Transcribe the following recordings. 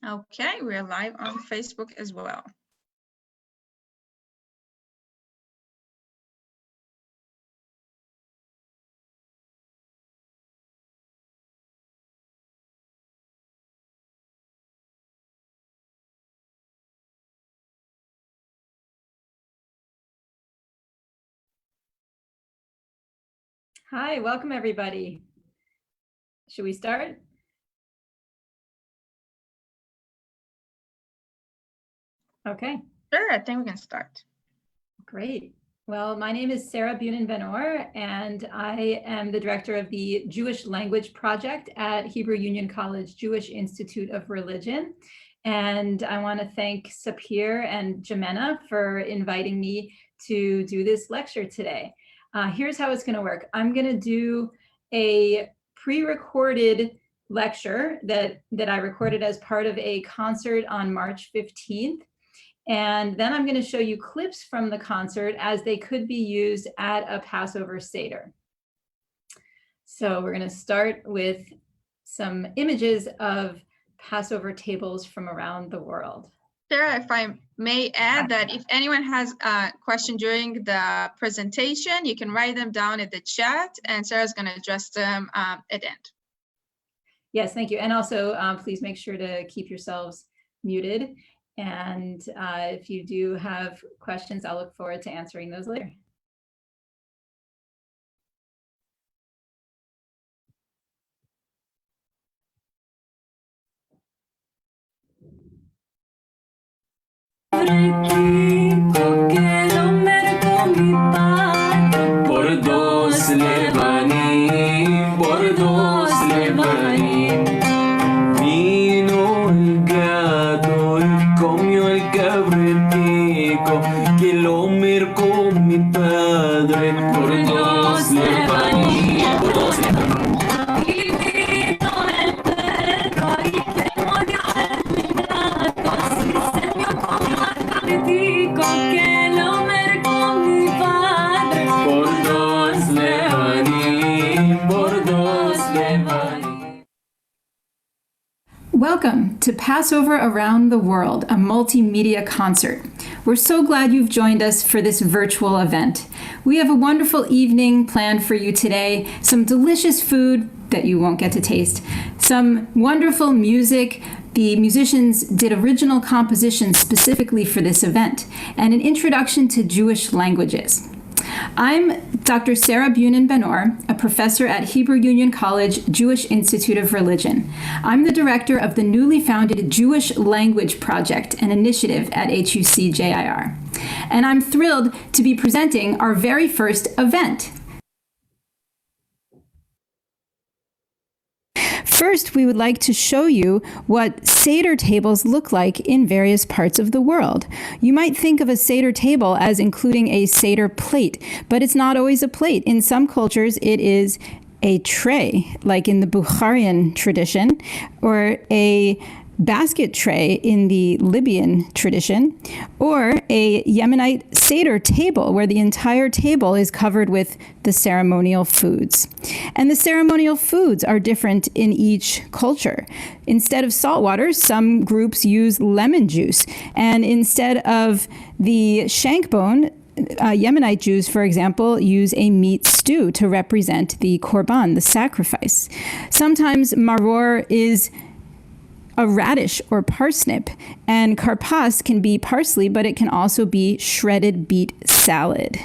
Okay, we're live on Facebook as well. Hi, welcome everybody. Should we start? Okay. Sure, I think we can start. Great. Well, my name is Bunin Benor, and I am the director of the Jewish Language Project at Hebrew Union College Jewish Institute of Religion. And I want to thank Sapir and JIMENA for inviting me to do this lecture today. Here's how it's going to work. I'm going to do a pre-recorded lecture that I recorded as part of a concert on March 15th. And then I'm going to show you clips from the concert as they could be used at a Passover Seder. So we're going to start with some images of Passover tables from around the world. Sarah, if I may add that if anyone has a question during the presentation, you can write them down in the chat and Sarah's going to address them at the end. Yes, thank you. And also, please make sure to keep yourselves muted. And if you do have questions, I'll look forward to answering those later. Welcome to Passover Around the World, a multimedia concert. We're so glad you've joined us for this virtual event. We have a wonderful evening planned for you today, some delicious food that you won't get to taste, some wonderful music. The musicians did original compositions specifically for this event, and an introduction to Jewish languages. I'm Dr. Bunin Benor, a professor at Hebrew Union College Jewish Institute of Religion. I'm the director of the newly founded Jewish Language Project, an initiative at HUC-JIR. And I'm thrilled to be presenting our very first event. First, we would like to show you what Seder tables look like in various parts of the world. You might think of a Seder table as including a Seder plate, but it's not always a plate. In some cultures, it is a tray, like in the Bukharian tradition, or a basket tray in the Libyan tradition, or a Yemenite Seder table where the entire table is covered with the ceremonial foods. And the ceremonial foods are different in each culture. Instead of salt water, some groups use lemon juice, and instead of the shank bone, Yemenite Jews, for example, use a meat stew to represent the korban, the sacrifice. Sometimes maror is a radish or parsnip, and karpas can be parsley, but it can also be shredded beet salad.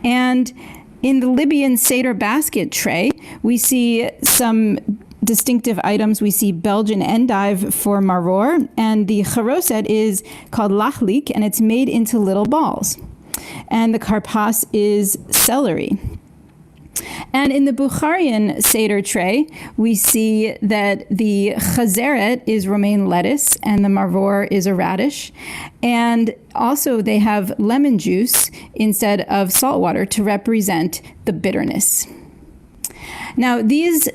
And in the Libyan Seder basket tray, we see some distinctive items. We see Belgian endive for maror, and the charoset is called lachlik, and it's made into little balls. And the karpas is celery. And in the Bukharian Seder tray, we see that the chazeret is romaine lettuce and the maror is a radish. And also they have lemon juice instead of salt water to represent the bitterness. Now, these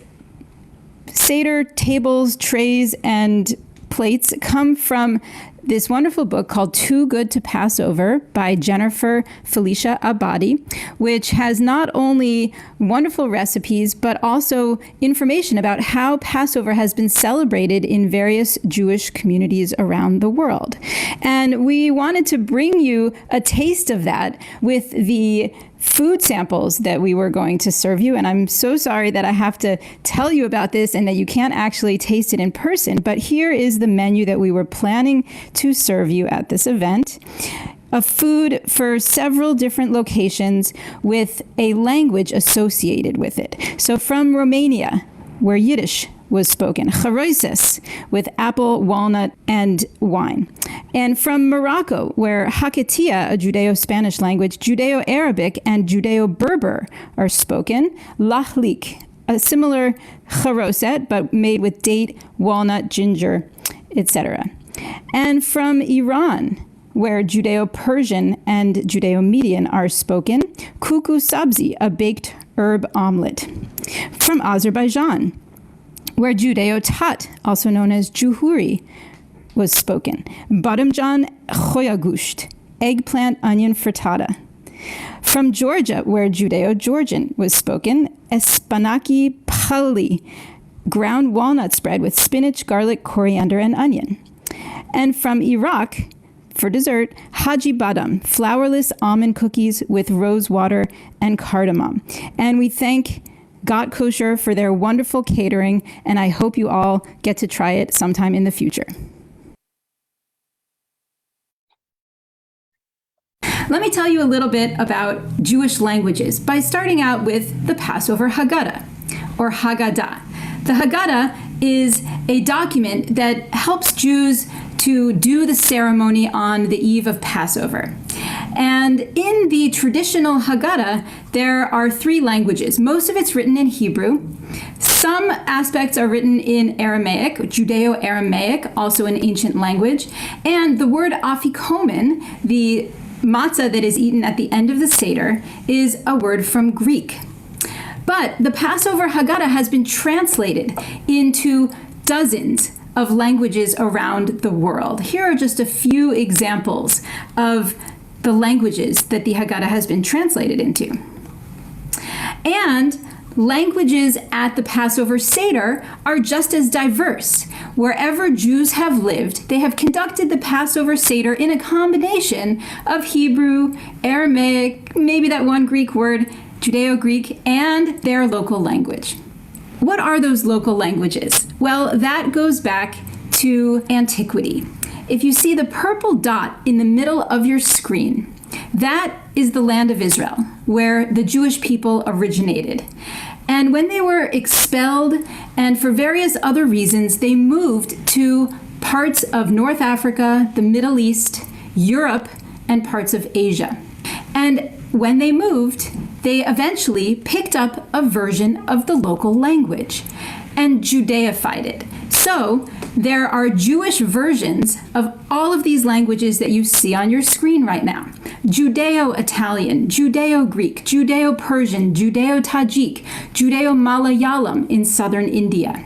Seder tables, trays, and plates come from this wonderful book called Too Good to Pass Over by Jennifer Felicia Abadi, which has not only wonderful recipes, but also information about how Passover has been celebrated in various Jewish communities around the world. And we wanted to bring you a taste of that with the food samples that we were going to serve you. And I'm so sorry that I have to tell you about this and that you can't actually taste it in person, but here is the menu that we were planning to serve you at this event. A food for several different locations with a language associated with it. So from Romania, where Yiddish was spoken, charoises, with apple, walnut, and wine. And from Morocco, where Hakatia, a Judeo-Spanish language, Judeo-Arabic, and Judeo-Berber are spoken, lahlik, a similar charoset, but made with date, walnut, ginger, etc. And from Iran, where Judeo-Persian and Judeo-Median are spoken, kuku sabzi, a baked herb omelet. From Azerbaijan, where Judeo-Tat, also known as Juhuri, was spoken. Badamjan khoyagusht, eggplant onion frittata. From Georgia, where Judeo-Georgian was spoken, espanaki pali, ground walnut spread with spinach, garlic, coriander, and onion. And from Iraq, for dessert, haji badam, flourless almond cookies with rose water and cardamom. And we thank Got Kosher for their wonderful catering, and I hope you all get to try it sometime in the future. Let me tell you a little bit about Jewish languages by starting out with the Passover haggadah, or haggadah. The haggadah is a document that helps Jews to do the ceremony on the eve of Passover. And in the traditional haggadah, there are 3 languages. Most of it's written in Hebrew. Some aspects are written in Aramaic, Judeo-Aramaic, also an ancient language. And the word afikomen, the matzah that is eaten at the end of the Seder, is a word from Greek. But the Passover haggadah has been translated into dozens of languages around the world. Here are just a few examples of the languages that the haggadah has been translated into. And languages at the Passover Seder are just as diverse. Wherever Jews have lived, they have conducted the Passover Seder in a combination of Hebrew, Aramaic, maybe that one Greek word, Judeo-Greek, and their local language. What are those local languages? Well, that goes back to antiquity. If you see the purple dot in the middle of your screen, that is the land of Israel, where the Jewish people originated. And when they were expelled, and for various other reasons, they moved to parts of North Africa, the Middle East, Europe, and parts of Asia. And when they moved, they eventually picked up a version of the local language and Judaified it. So there are Jewish versions of all of these languages that you see on your screen right now. Judeo-Italian, Judeo-Greek, Judeo-Persian, Judeo-Tajik, Judeo-Malayalam in southern India.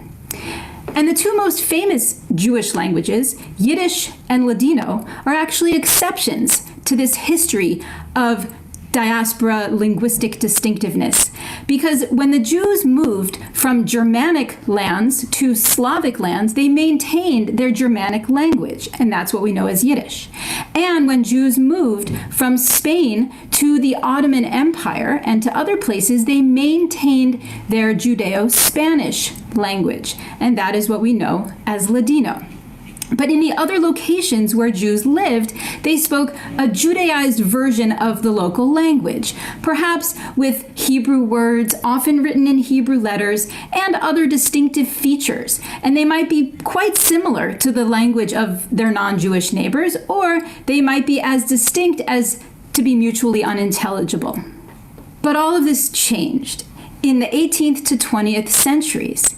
And the 2 most famous Jewish languages, Yiddish and Ladino, are actually exceptions to this history of diaspora linguistic distinctiveness. Because when the Jews moved from Germanic lands to Slavic lands, they maintained their Germanic language, and that's what we know as Yiddish. And when Jews moved from Spain to the Ottoman Empire and to other places, they maintained their Judeo-Spanish language, and that is what we know as Ladino. But in the other locations where Jews lived, they spoke a Judaized version of the local language, perhaps with Hebrew words, often written in Hebrew letters, and other distinctive features. And they might be quite similar to the language of their non-Jewish neighbors, or they might be as distinct as to be mutually unintelligible. But all of this changed in the 18th to 20th centuries.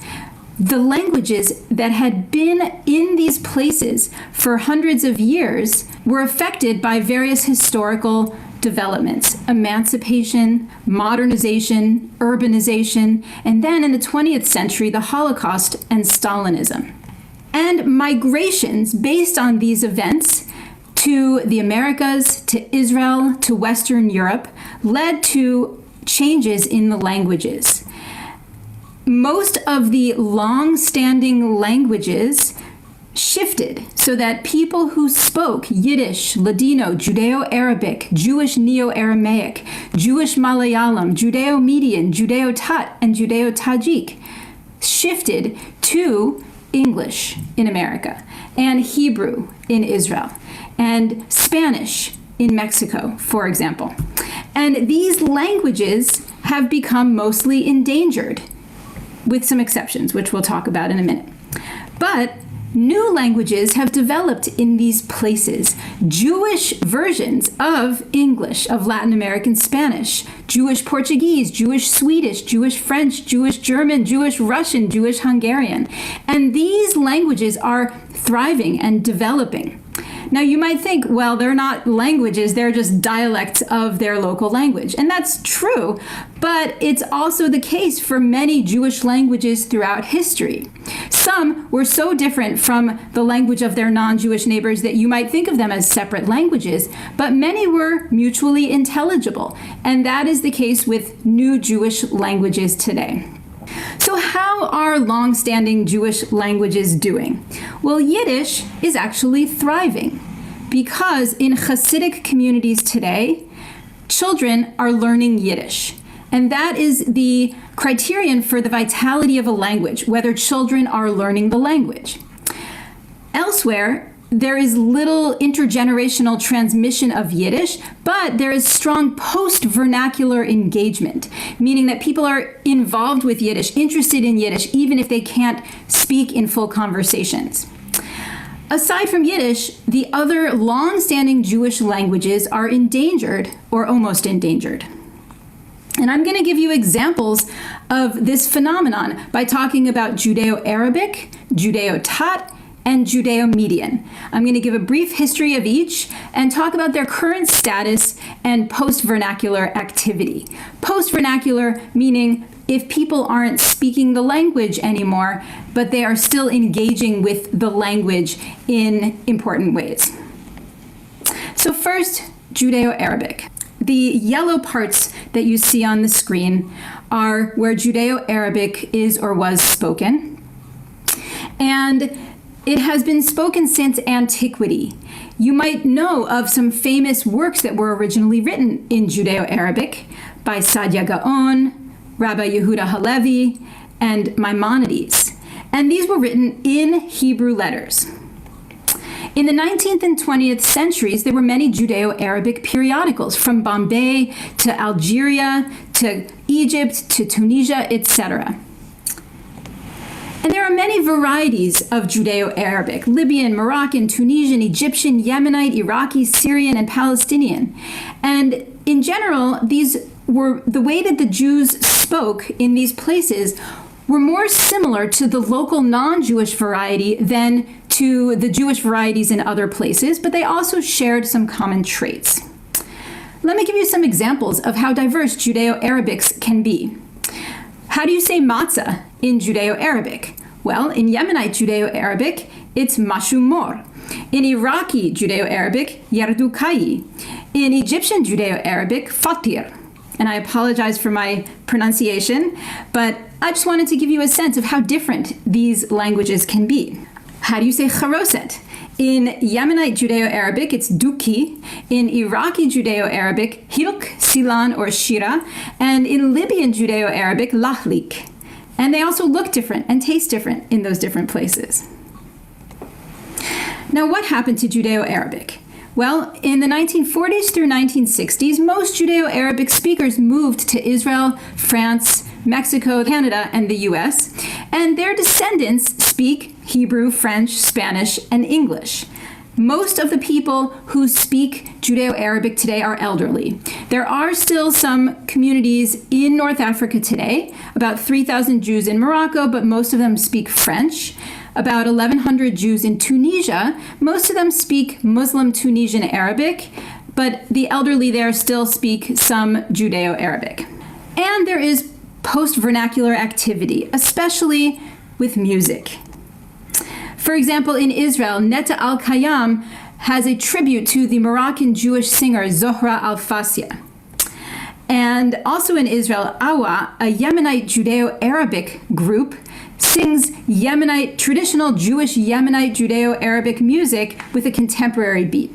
The languages that had been in these places for hundreds of years were affected by various historical developments: emancipation, modernization, urbanization, and then in the 20th century, the Holocaust and Stalinism. And migrations based on these events to the Americas, to Israel, to Western Europe, led to changes in the languages. Most of the long-standing languages shifted so that people who spoke Yiddish, Ladino, Judeo-Arabic, Jewish Neo-Aramaic, Jewish Malayalam, Judeo-Median, Judeo-Tat, and Judeo-Tajik shifted to English in America, and Hebrew in Israel, and Spanish in Mexico, for example. And these languages have become mostly endangered, with some exceptions, which we'll talk about in a minute. But new languages have developed in these places. Jewish versions of English, of Latin American Spanish, Jewish Portuguese, Jewish Swedish, Jewish French, Jewish German, Jewish Russian, Jewish Hungarian. And these languages are thriving and developing. Now you might think, well, they're not languages, they're just dialects of their local language. And that's true, but it's also the case for many Jewish languages throughout history. Some were so different from the language of their non-Jewish neighbors that you might think of them as separate languages, but many were mutually intelligible. And that is the case with new Jewish languages today. So how are long-standing Jewish languages doing? Well, Yiddish is actually thriving because in Hasidic communities today, children are learning Yiddish. And that is the criterion for the vitality of a language, whether children are learning the language. Elsewhere, there is little intergenerational transmission of Yiddish, but there is strong post-vernacular engagement, meaning that people are involved with Yiddish, interested in Yiddish, even if they can't speak in full conversations. Aside from Yiddish, the other long-standing Jewish languages are endangered or almost endangered. And I'm going to give you examples of this phenomenon by talking about Judeo-Arabic, Judeo-Tat, and Judeo-Median. I'm going to give a brief history of each and talk about their current status and post-vernacular activity. Post-vernacular meaning if people aren't speaking the language anymore, but they are still engaging with the language in important ways. So first, Judeo-Arabic. The yellow parts that you see on the screen are where Judeo-Arabic is or was spoken. And it has been spoken since antiquity. You might know of some famous works that were originally written in Judeo-Arabic by Saadia Gaon, Rabbi Yehuda Halevi, and Maimonides. And these were written in Hebrew letters. In the 19th and 20th centuries, there were many Judeo-Arabic periodicals from Bombay to Algeria to Egypt to Tunisia, etc. And there are many varieties of Judeo-Arabic: Libyan, Moroccan, Tunisian, Egyptian, Yemenite, Iraqi, Syrian, and Palestinian. And in general, these were the way that the Jews spoke in these places were more similar to the local non-Jewish variety than to the Jewish varieties in other places, but they also shared some common traits. Let me give you some examples of how diverse Judeo-Arabics can be. How do you say matzah in Judeo-Arabic? Well, in Yemenite Judeo-Arabic, it's mashumor. In Iraqi Judeo-Arabic, yardukai. In Egyptian Judeo-Arabic, fatir. And I apologize for my pronunciation, but I just wanted to give you a sense of how different these languages can be. How do you say charoset? In Yemenite Judeo-Arabic, it's duki. In Iraqi Judeo-Arabic, hilk, silan, or shira. And in Libyan Judeo-Arabic, lahlik. And they also look different and taste different in those different places. Now, what happened to Judeo-Arabic? Well, in the 1940s through 1960s, most Judeo-Arabic speakers moved to Israel, France, Mexico, Canada, and the US, and their descendants speak Hebrew, French, Spanish, and English. Most of the people who speak Judeo-Arabic today are elderly. There are still some communities in North Africa today, about 3,000 Jews in Morocco, but most of them speak French. About 1,100 Jews in Tunisia. Most of them speak Muslim Tunisian Arabic, but the elderly there still speak some Judeo-Arabic. And there is post-vernacular activity, especially with music. For example, in Israel, Netta Al-Khayyam has a tribute to the Moroccan Jewish singer Zohra Al-Fassia. And also in Israel, Awa, a Yemenite Judeo-Arabic group, sings traditional Jewish Yemenite Judeo-Arabic music with a contemporary beat.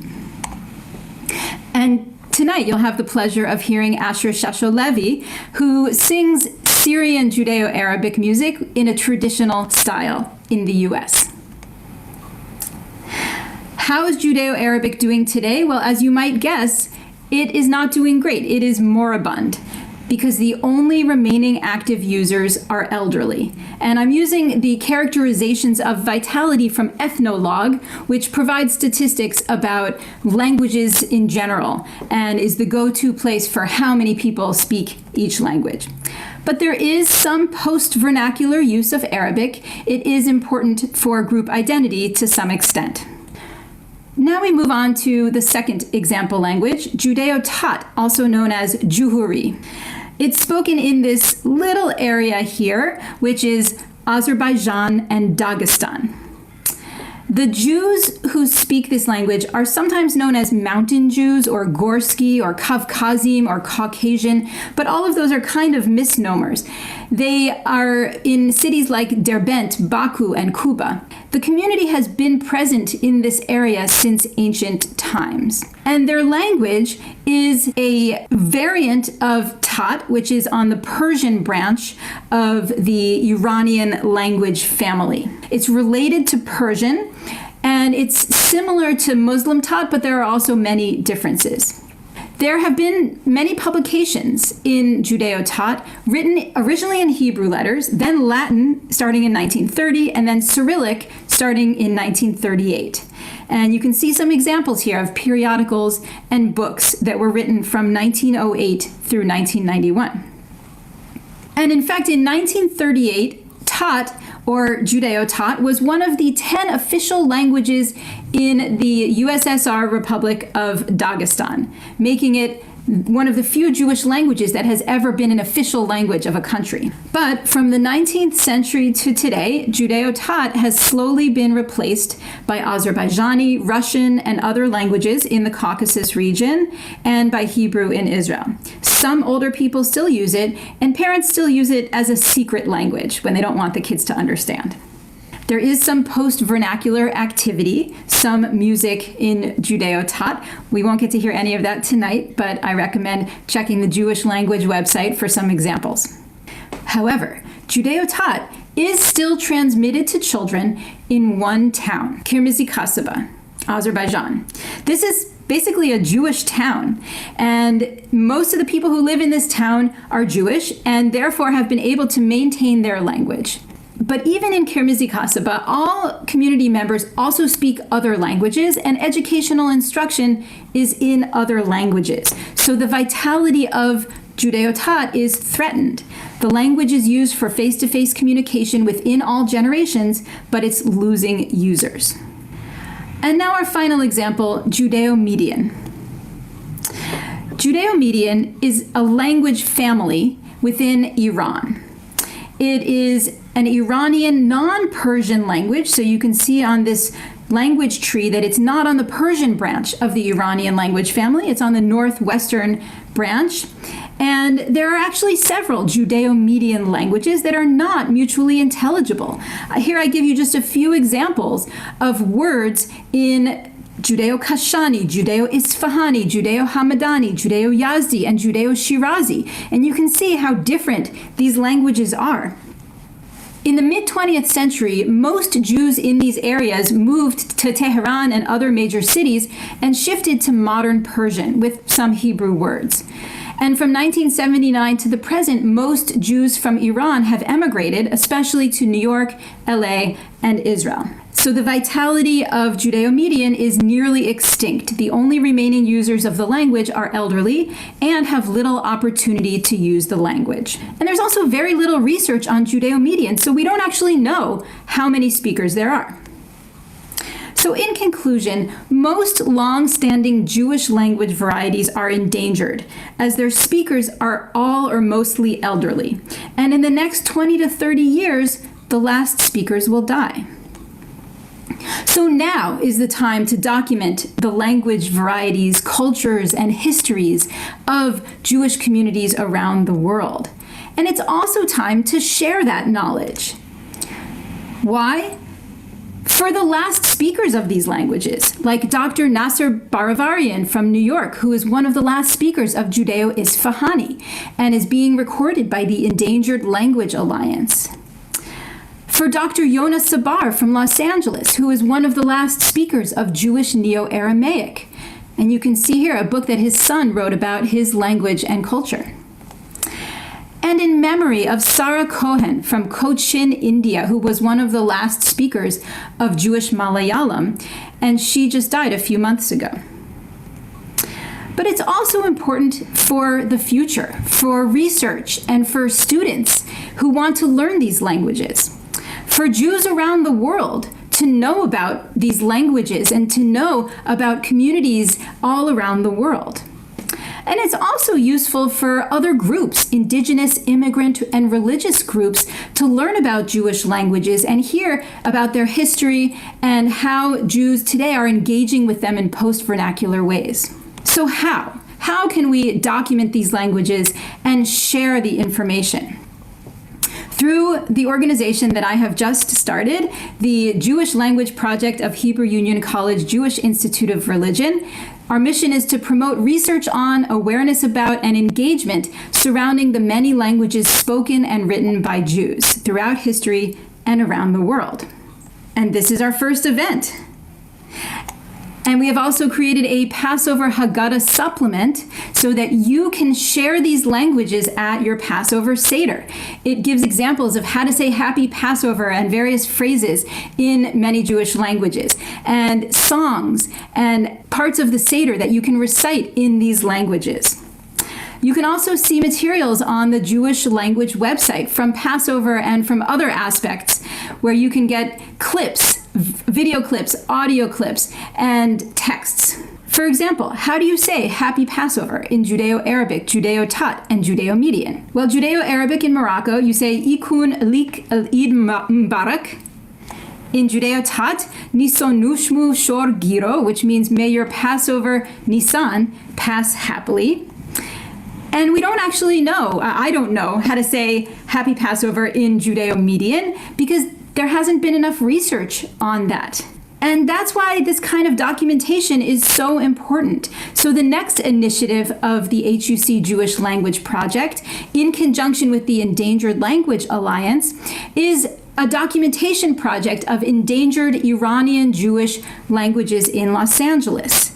And tonight you'll have the pleasure of hearing Asher Shasho Levy, who sings Syrian Judeo-Arabic music in a traditional style in the US. How is Judeo-Arabic doing today? Well, as you might guess, it is not doing great. It is moribund because the only remaining active users are elderly. And I'm using the characterizations of vitality from Ethnologue, which provides statistics about languages in general and is the go-to place for how many people speak each language. But there is some post-vernacular use of Arabic. It is important for group identity to some extent. Now we move on to the second example language, Judeo-Tat, also known as Juhuri. It's spoken in this little area here, which is Azerbaijan and Dagestan. The Jews who speak this language are sometimes known as Mountain Jews or Gorsky or Kavkazim or Caucasian, but all of those are kind of misnomers. They are in cities like Derbent, Baku, and Kuba. The community has been present in this area since ancient times. And their language is a variant of Tat, which is on the Persian branch of the Iranian language family. It's related to Persian, and it's similar to Muslim Tat, but there are also many differences. There have been many publications in Judeo-Tat written originally in Hebrew letters, then Latin starting in 1930, and then Cyrillic starting in 1938. And you can see some examples here of periodicals and books that were written from 1908 through 1991. And in fact, in 1938, Tat, or Judeo-Tat, was one of the 10 official languages in the USSR Republic of Dagestan, making it one of the few Jewish languages that has ever been an official language of a country. But from the 19th century to today, Judeo-Tat has slowly been replaced by Azerbaijani, Russian, and other languages in the Caucasus region, and by Hebrew in Israel. Some older people still use it, and parents still use it as a secret language when they don't want the kids to understand. There is some post-vernacular activity, some music in Judeo-Tat. We won't get to hear any of that tonight, but I recommend checking the Jewish language website for some examples. However, Judeo-Tat is still transmitted to children in one town, Kirmizikasaba, Azerbaijan. This is basically a Jewish town, and most of the people who live in this town are Jewish and therefore have been able to maintain their language. But even in Kirmizikasaba, all community members also speak other languages, and educational instruction is in other languages. So the vitality of Judeo-Tat is threatened. The language is used for face-to-face communication within all generations, but it's losing users. And now our final example, Judeo-Median. Judeo-Median is a language family within Iran. It is an Iranian non-Persian language, so you can see on this language tree that it's not on the Persian branch of the Iranian language family, it's on the northwestern branch. And there are actually several Judeo-Median languages that are not mutually intelligible. Here I give you just a few examples of words in Judeo-Kashani, Judeo-Isfahani, Judeo-Hamadani, Judeo-Yazdi, and Judeo-Shirazi. And you can see how different these languages are. In the mid-20th century, most Jews in these areas moved to Tehran and other major cities and shifted to modern Persian with some Hebrew words. And from 1979 to the present, most Jews from Iran have emigrated, especially to New York, LA, and Israel. So the vitality of Judeo-Median is nearly extinct. The only remaining users of the language are elderly and have little opportunity to use the language. And there's also very little research on Judeo-Median, so we don't actually know how many speakers there are. So in conclusion, most long-standing Jewish language varieties are endangered, as their speakers are all or mostly elderly. And in the next 20 to 30 years, the last speakers will die. So now is the time to document the language varieties, cultures, and histories of Jewish communities around the world. And it's also time to share that knowledge. Why? For the last speakers of these languages, like Dr. Nasser Baravarian from New York, who is one of the last speakers of Judeo-Isfahani and is being recorded by the Endangered Language Alliance. For Dr. Yona Sabar from Los Angeles, who is one of the last speakers of Jewish Neo-Aramaic. And you can see here a book that his son wrote about his language and culture. And in memory of Sarah Cohen from Cochin, India, who was one of the last speakers of Jewish Malayalam, and she just died a few months ago. But it's also important for the future, for research, and for students who want to learn these languages. For Jews around the world to know about these languages and to know about communities all around the world. And it's also useful for other groups, indigenous, immigrant, and religious groups, to learn about Jewish languages and hear about their history and how Jews today are engaging with them in post-vernacular ways. So how? How can we document these languages and share the information? Through the organization that I have just started, the Jewish Language Project of Hebrew Union College Jewish Institute of Religion. Our mission is to promote research on, awareness about, and engagement surrounding the many languages spoken and written by Jews throughout history and around the world. And this is our first event. And we have also created a Passover haggadah supplement so that you can share these languages at your Passover Seder. It gives examples of how to say Happy Passover and various phrases in many Jewish languages, and songs and parts of the Seder that you can recite in these languages. You can also see materials on the Jewish language website from Passover and from other aspects where you can get clips, video clips, audio clips, and texts. For example, how do you say Happy Passover in Judeo-Arabic, Judeo-Tat, and Judeo-Median? Well, Judeo-Arabic in Morocco, you say Ikun lik al-Eid Mubarak. In Judeo-Tat, Nisan Nushmu Shor Giro, which means may your Passover Nisan pass happily. And we don't actually know, I don't know how to say Happy Passover in Judeo-Median because there hasn't been enough research on that. And that's why this kind of documentation is so important. So the next initiative of the HUC Jewish Language Project, in conjunction with the Endangered Language Alliance, is a documentation project of endangered Iranian Jewish languages in Los Angeles.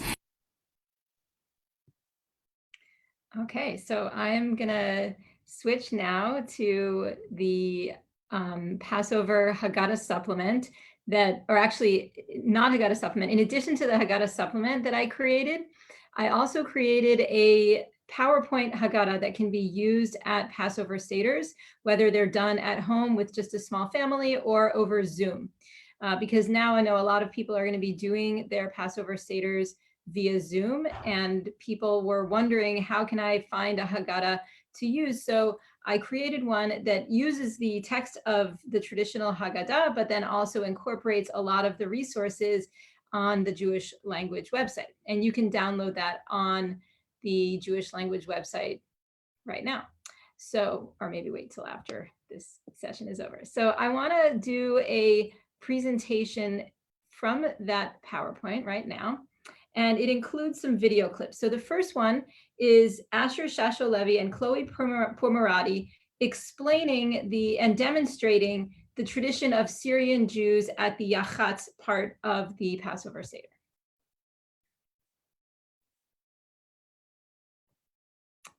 Okay, so I'm gonna switch now to the Passover Haggadah supplement that, or actually not Haggadah supplement. In addition to the Haggadah supplement that I created, I also created a PowerPoint Haggadah that can be used at Passover Seders, whether they're done at home with just a small family or over Zoom. Because now I know a lot of people are going to be doing their Passover Seders via Zoom, and people were wondering, how can I find a Haggadah to use? So I created one that uses the text of the traditional Haggadah, but then also incorporates a lot of the resources on the Jewish language website. And you can download that on the Jewish language website right now. So, or maybe wait till after this session is over. So I want to do a presentation from that PowerPoint right now. And it includes some video clips. So the first one is Asher Shasho Levy and Chloe Pourmorady explaining and demonstrating the tradition of Syrian Jews at the Yachatz part of the Passover Seder.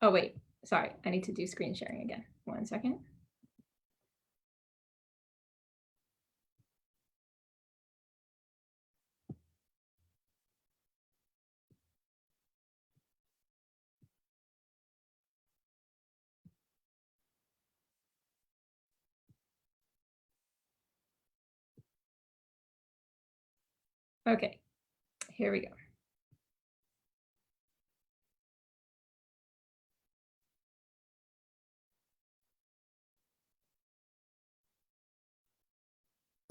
Oh, wait, sorry, I need to do screen sharing again. 1 second. Okay, here we go.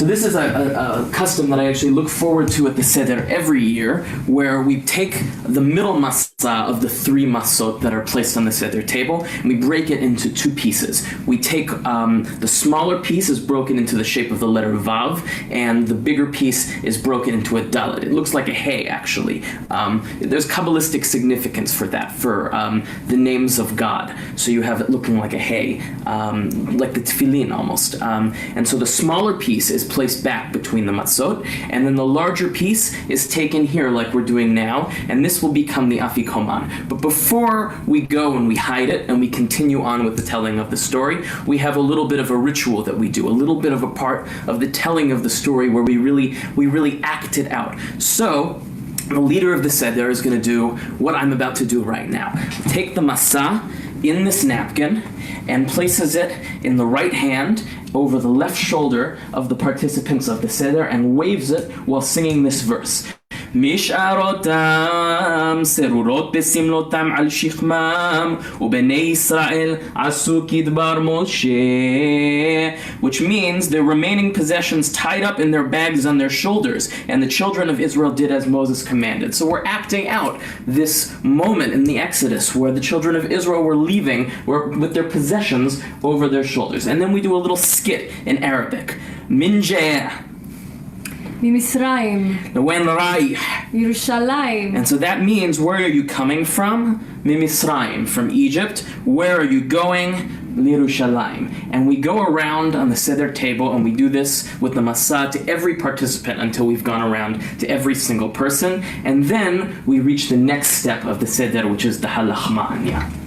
this is a custom that I actually look forward to at the Seder every year, where we take the middle masa of the 3 masot that are placed on the Seder table, and we break it into 2 pieces. We take the smaller piece is broken into the shape of the letter Vav, and the bigger piece is broken into a Dalet. It looks like a hay, actually. There's Kabbalistic significance for that, for the names of God. So you have it looking like a hay, like the tefillin almost. And so the smaller piece is placed back between the matzot, and then the larger piece is taken here like we're doing now, and this will become the afikoman. But before we go and we hide it and we continue on with the telling of the story, we have a little bit of a ritual that we do, a little bit of a part of the telling of the story where we really act it out. So the leader of the Seder is going to do what I'm about to do right now. Take the masa in this napkin and places it in the right hand over the left shoulder of the participants of the Seder and waves it while singing this verse. משארותם סרורות בסמלותם על שכמם ובני ישראל עשו כדבר משה, which means their remaining possessions tied up in their bags on their shoulders, and the children of Israel did as Moses commanded. So we're acting out this moment in the Exodus where the children of Israel were leaving with their possessions over their shoulders. And then we do a little skit in Arabic. Minjeh. ממצרים, ירושלים. And so that means, where are you coming from? Mimisraim, from Egypt. Where are you going? Yerushalayim. And we go around on the Seder table and we do this with the Masa to every participant until we've gone around to every single person. And then we reach the next step of the Seder, which is the Halachma'anya.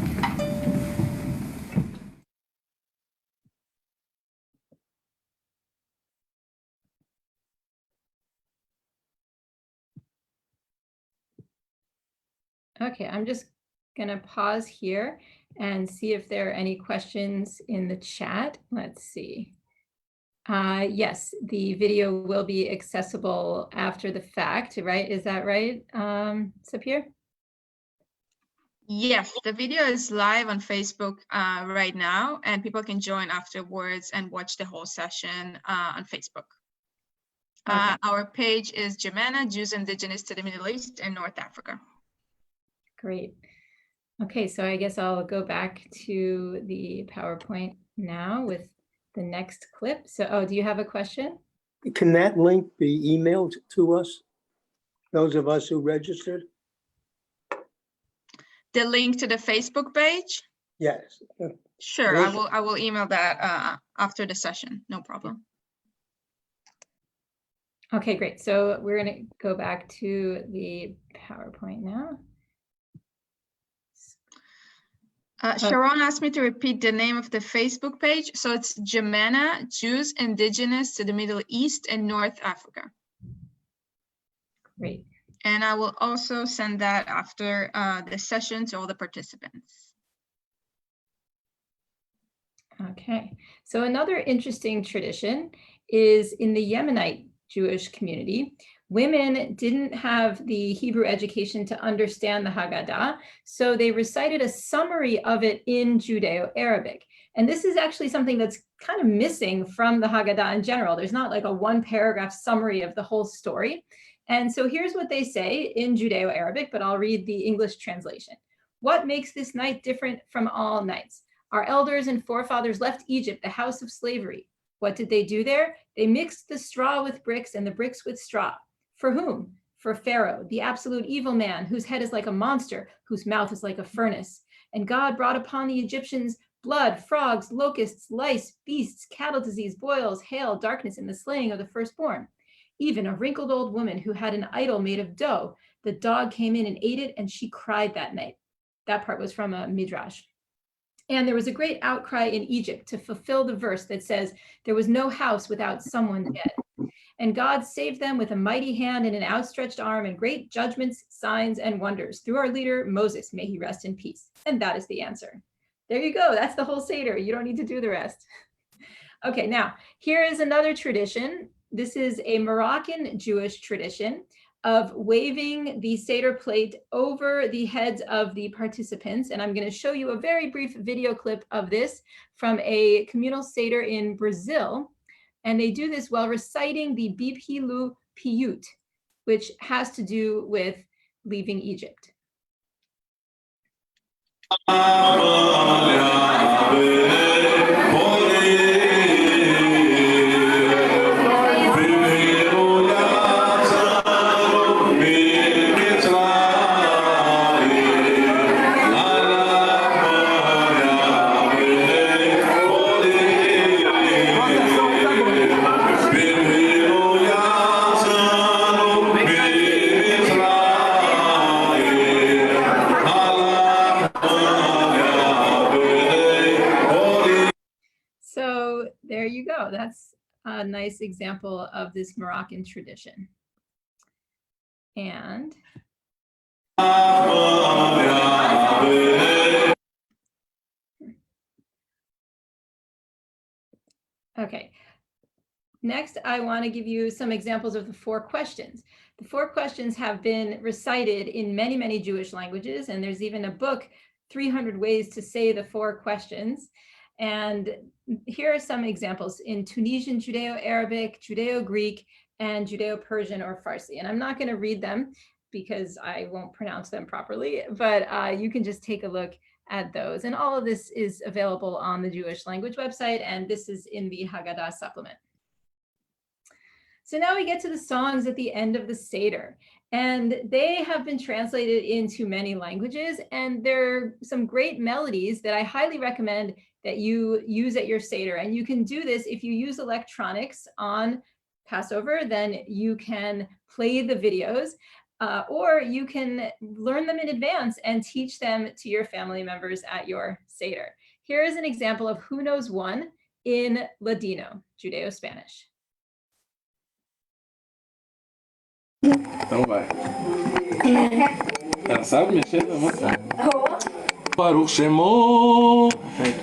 Okay, I'm just going to pause here and see if there are any questions in the chat. Let's see. Yes, the video will be accessible after the fact, right? Is that right, Sapir? Yes, the video is live on Facebook right now, and people can join afterwards and watch the whole session on Facebook. Okay. Our page is JIMENA, Jews Indigenous to the Middle East and North Africa. Great. Okay, so I guess I'll go back to the PowerPoint now with the next clip. So, do you have a question? Can that link be emailed to us, those of us who registered? The link to the Facebook page? Yes. Sure, I will email that after the session, no problem. Okay, great. So we're going to go back to the PowerPoint now. Sharon asked me to repeat the name of the Facebook page. So it's JIMENA, Jews Indigenous to the Middle East and North Africa. Great. And I will also send that after the session to all the participants. Okay. So another interesting tradition is in the Yemenite Jewish community. Women didn't have the Hebrew education to understand the Haggadah, so they recited a summary of it in Judeo-Arabic. And this is actually something that's kind of missing from the Haggadah in general. There's not like a 1-paragraph summary of the whole story. And so here's what they say in Judeo-Arabic, but I'll read the English translation. What makes this night different from all nights? Our elders and forefathers left Egypt, the house of slavery. What did they do there? They mixed the straw with bricks and the bricks with straw. For whom? For Pharaoh, the absolute evil man, whose head is like a monster, whose mouth is like a furnace. And God brought upon the Egyptians blood, frogs, locusts, lice, beasts, cattle disease, boils, hail, darkness, and the slaying of the firstborn. Even a wrinkled old woman who had an idol made of dough, the dog came in and ate it, and she cried that night. That part was from a midrash. And there was a great outcry in Egypt to fulfill the verse that says, there was no house without someone dead. And God saved them with a mighty hand and an outstretched arm and great judgments, signs, and wonders through our leader, Moses. May he rest in peace. And that is the answer. There you go. That's the whole Seder. You don't need to do the rest. Okay, now, here is another tradition. This is a Moroccan Jewish tradition of waving the Seder plate over the heads of the participants. And I'm going to show you a very brief video clip of this from a communal Seder in Brazil. And they do this while reciting the Biphilu Piyut, which has to do with leaving Egypt. So there you go. That's a nice example of this Moroccan tradition. And okay. Next, I want to give you some examples of the 4 questions. The 4 questions have been recited in many, many Jewish languages, and there's even a book, 300 Ways to Say the 4 Questions. And here are some examples in Tunisian Judeo-Arabic, Judeo-Greek, and Judeo-Persian or Farsi. And I'm not going to read them because I won't pronounce them properly, but you can just take a look at those. And all of this is available on the Jewish language website, and this is in the Haggadah supplement. So now we get to the songs at the end of the Seder, and they have been translated into many languages, and there are some great melodies that I highly recommend that you use at your Seder. And you can do this if you use electronics on Passover, then you can play the videos, or you can learn them in advance and teach them to your family members at your Seder. Here is an example of Who Knows One in Ladino, Judeo-Spanish. Então vai. Sabe mexer na música? Baruch Shemo,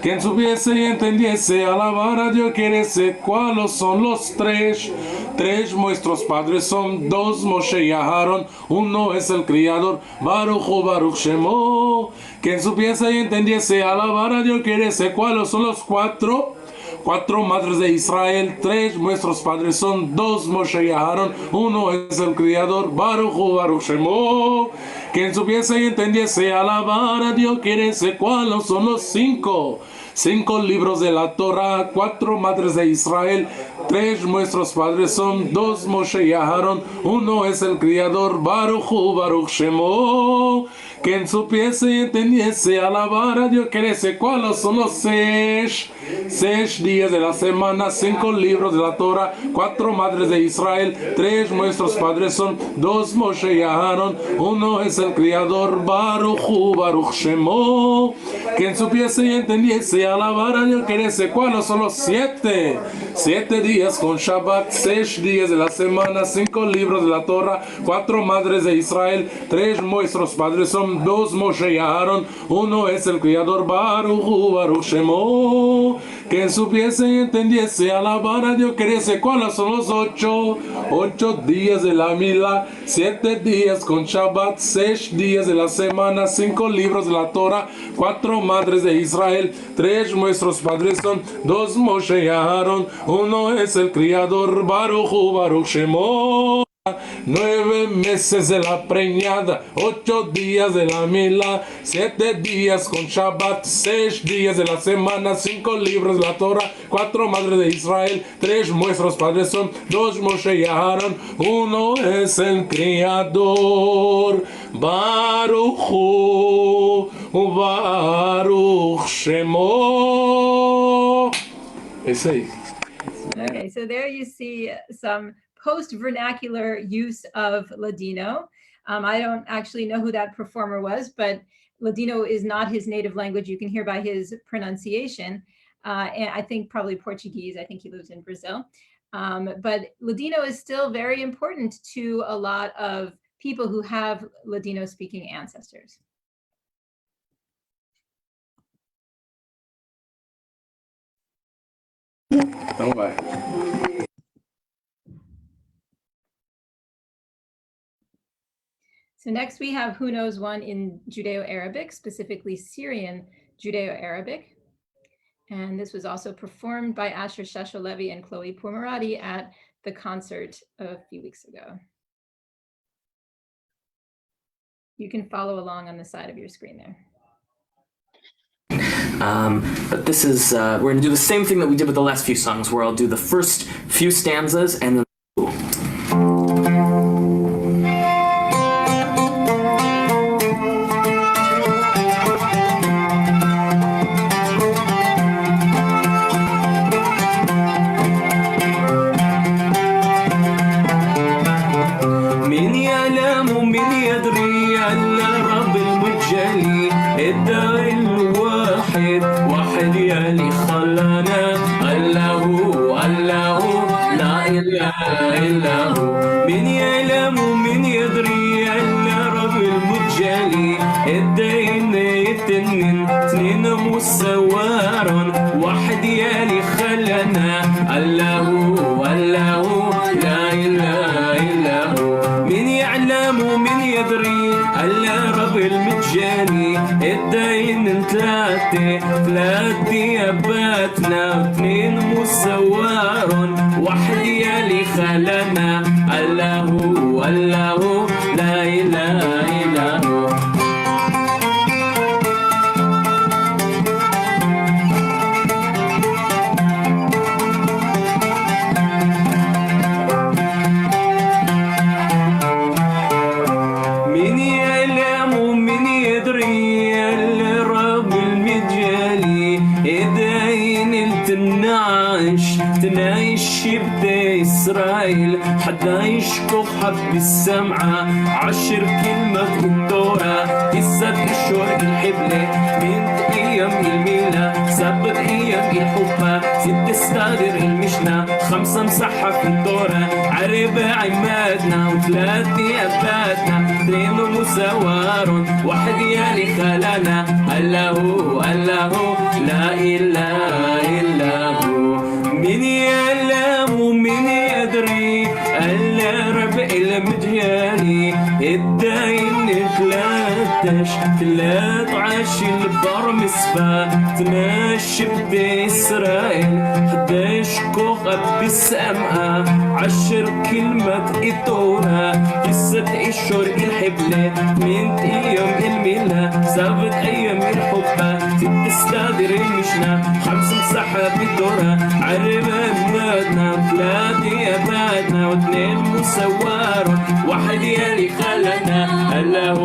quien supiese y entendiese, alabar a Dios querese, ¿cuáles son los tres? Tres nuestros padres son, 2 Moshe y Aarón, uno es el Criador, Baruch Shemo, quien supiese y entendiese, alabar a Dios querese, ¿cuáles son los 4? 4 madres de Israel, 3 nuestros padres son, 2 Moshe y Aarón, uno es el Criador, Baruch Shemo. Quien supiese y entendiese, alabar a Dios querese, ¿cuáles son los 5? 5 libros de la Torah, 4 madres de Israel, 3 nuestros padres son, 2 Moshe y Aarón, uno es el Criador, Baruch Shemo. Quien supiese y entendiese, alabar a Dios querese, ¿cuáles son los 6? 6 días de la semana, 5 libros de la Torah, 4 madres de Israel, 3 nuestros padres son, 2 Moshe y Aarón, uno es el Criador, Baruch Shemo. Quien supiese y entendiese, alabar a Dios querese, ¿cuáles son los 7? 7 días con Shabbat, 6 días de la semana, 5 libros de la Torah, 4 madres de Israel, 3 nuestros padres son, 2 Moshe y Aarón, uno es el Criador, Baruch Shemo. Quien supiese y entendiese, alabar a Dios querese, ¿cuáles son los 8? 8 días de la mila, 7 días con Shabbat, 6 días de la semana, 5 libros de la Torah, 4 madres de Israel, 3 nuestros padres son, 2 Moshe y Aarón, uno es el Criador, Baruch Shemo. 9 meses de la preñada, 8 días de la mila, 7 días con Shabbat, 6 días de la semana, 5 libros de la Torah, 4 madres de Israel, 3 nuestros padres son, 2 Moshe y Aarón, uno es el Criador, Baruch Shemo. Ese ahí. Okay, so there you see some post-vernacular use of Ladino. I don't actually know who that performer was, but Ladino is not his native language. You can hear by his pronunciation. And I think probably Portuguese. I think he lives in Brazil. But Ladino is still very important to a lot of people who have Ladino-speaking ancestors. Então vai. So next we have Who Knows One in Judeo-Arabic, specifically Syrian Judeo-Arabic. And this was also performed by Asher Shesho Levy and Chloe Pourmorady at the concert a few weeks ago. You can follow along on the side of your screen there. But this is, we're going to do the same thing that we did with the last few songs, where I'll do the first few stanzas and then ثلاثة أباتنا واثنين مسوار واحد يلي خلنا الله الله لا إله إلا هو. إسرائيل حدا يشكو حب السمعة عشر كلمة الدورة قصة الشهر الحبلة من أيام الميلة سبت أيام الحبة ست استادر المشنة خمسة مصحف الدورة عربة عمادنا وثلاثة أباتنا اثنين مسوار واحد يلي خلانا الله الله لا إله إلا هو. من يعلم ومن يدري ألا ربع المجيالي الداين 13 البر مسفى 12 بإسرائيل 11 كوخب بالسماء 10 كلمة إطورة قصة الشهر الحبلة من أيام الميلة 7 أيام الحبة 6 استادر المشنة 5 مسحة بالدورة عربة مادنا 3 أبادنا واثنين مسوار واحد يلي خلنا الله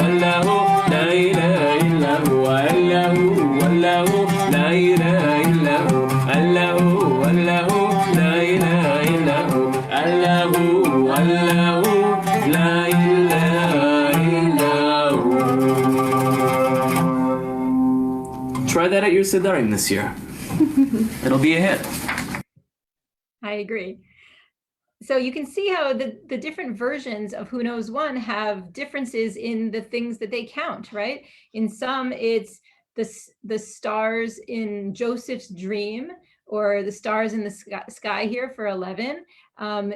الله لا إله إلا هو الله الله لا إله إلا هو الله الله لا إله إلا هو الله الله لا إله إلا هو. Try that at your Sidarim this year. It'll be a hit. I agree. So you can see how the different versions of Who Knows One have differences in the things that they count, right? In some, it's the stars in Joseph's dream, or the stars in the sky here for 11.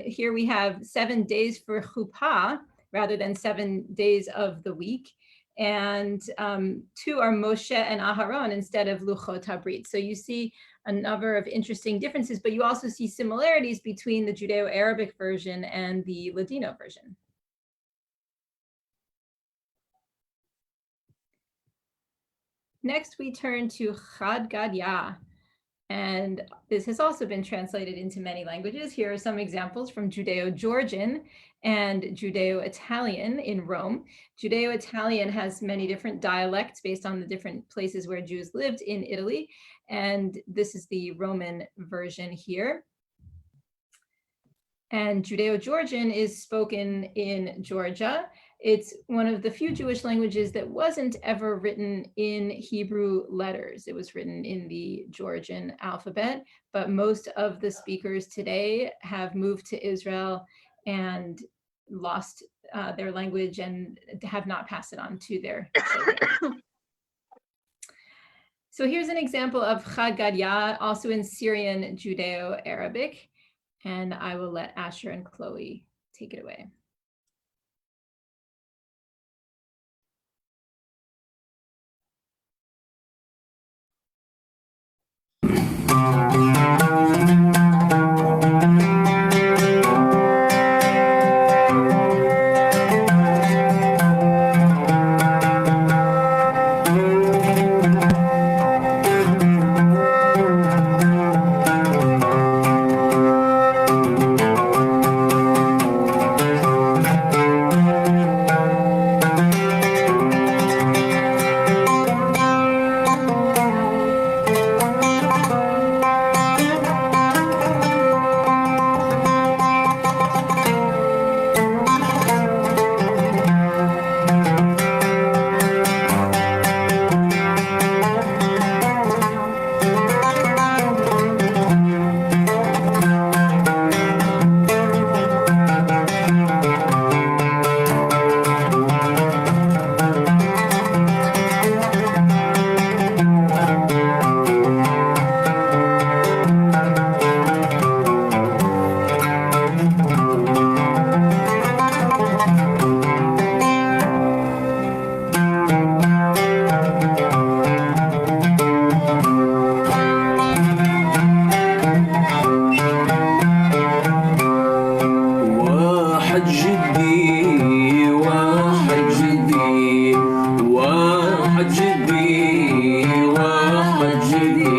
Here we have 7 days for Chuppah, rather than 7 days of the week. And 2 are Moshe and Aharon instead of Luchot HaBrit. So you see a number of interesting differences, but you also see similarities between the Judeo-Arabic version and the Ladino version. Next, we turn to Gadya, and this has also been translated into many languages. Here are some examples from Judeo-Georgian and Judeo-Italian in Rome. Judeo-Italian has many different dialects based on the different places where Jews lived in Italy, and this is the Roman version here. And Judeo-Georgian is spoken in Georgia. It's one of the few Jewish languages that wasn't ever written in Hebrew letters. It was written in the Georgian alphabet, but most of the speakers today have moved to Israel and lost their language and have not passed it on to their children. So here's an example of Gadya, also in Syrian Judeo-Arabic, and I will let Asher and Chloe take it away. وحجدي وحجدي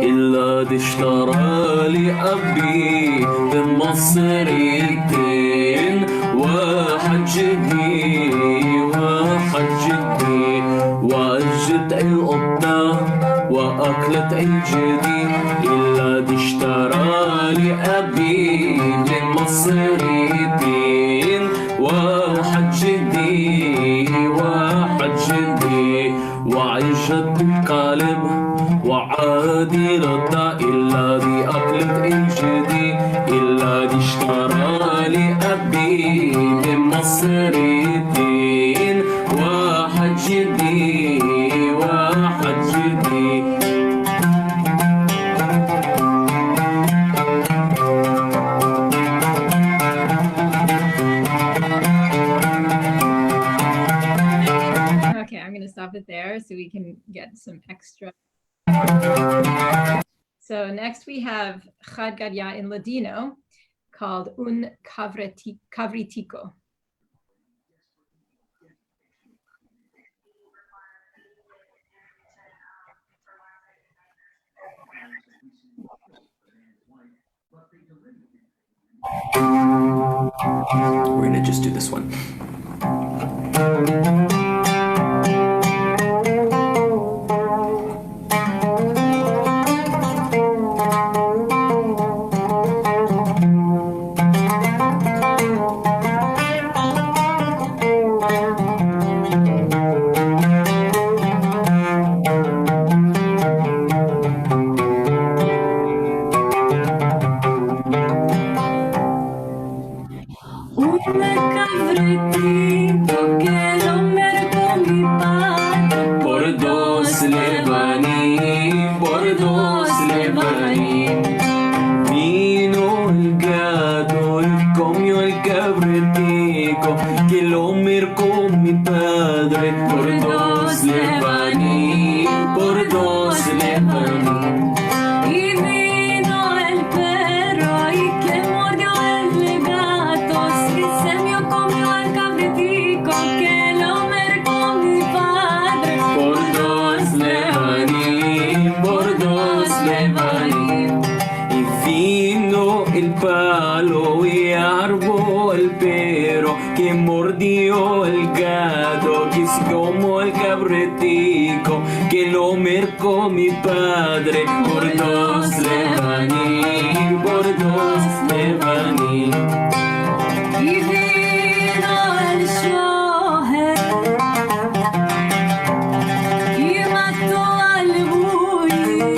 إلا دي اشترى لي أبي بمصريتين وحجدي وحجدي وأجد القطة وأكلت الجدي إلا دي اشترى لي أبي بمصريتين وحجدي وحجدي وعيشت القلب وعادي رضا إلا دي أكلت الجدي إلا دي اشترى لي أبي بمصريتين وحجدي وحجدي Okay, I'm going to stop it there so we can get some extra. So next we have Gadya in Ladino called Un Cavritico. We're gonna just do this one. Mi padre por dos Levanim, por dos Levanim. Y vino el Shoher y mató al buey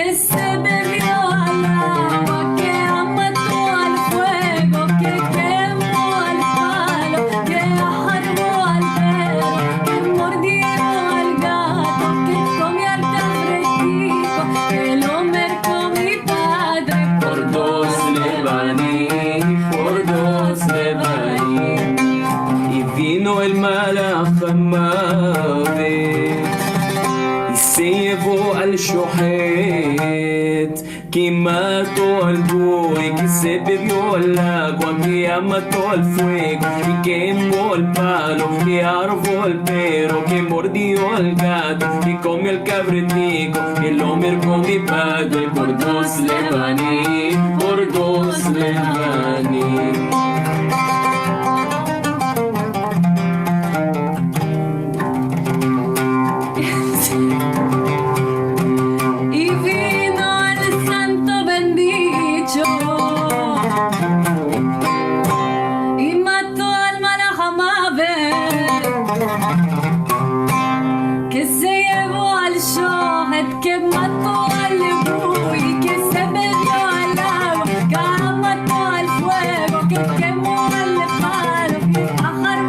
que se bebió al agua, que mató al fuego, que quemó al palo, que armó al perro, que mordió al gato, que comió al cabritico, que lo mercó mi padre por dos Levanim, por dos Levanim. Y vino el malach Mavet y se llevó al Shohet, que mató al buey, que se bebió el agua, que mató al fuego, y quemó el palo, que arrojó el perro, que mordió al gato, que comió el cabritico, que lo mercó mi padre por dos Levanim, por dos Levanim. y vino el santo bendito y mató al malach Mavet que se llevó al Shohet, que mató al buey, que se bebió al agua, que mató al fuego, que quemó al palo, que armó al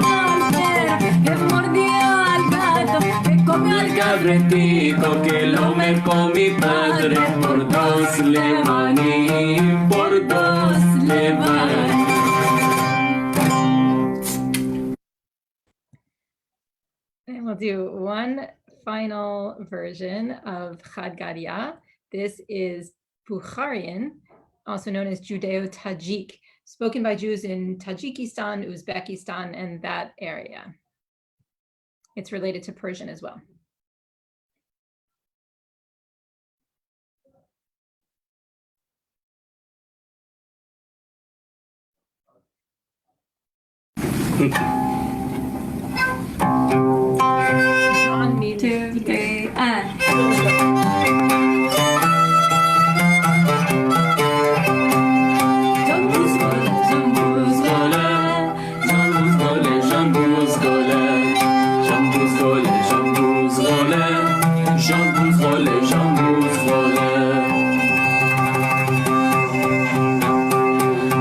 perro, que mordió al gato, que comió al Cabritico, que lo mercó mi padre por dos Levanim, por dos Levanim. And we'll do one final version of Gadya. This is Bukharian, also known as Judeo-Tajik, spoken by Jews in Tajikistan, Uzbekistan, and that area. it's related to Persian as well. One, 2, 3, and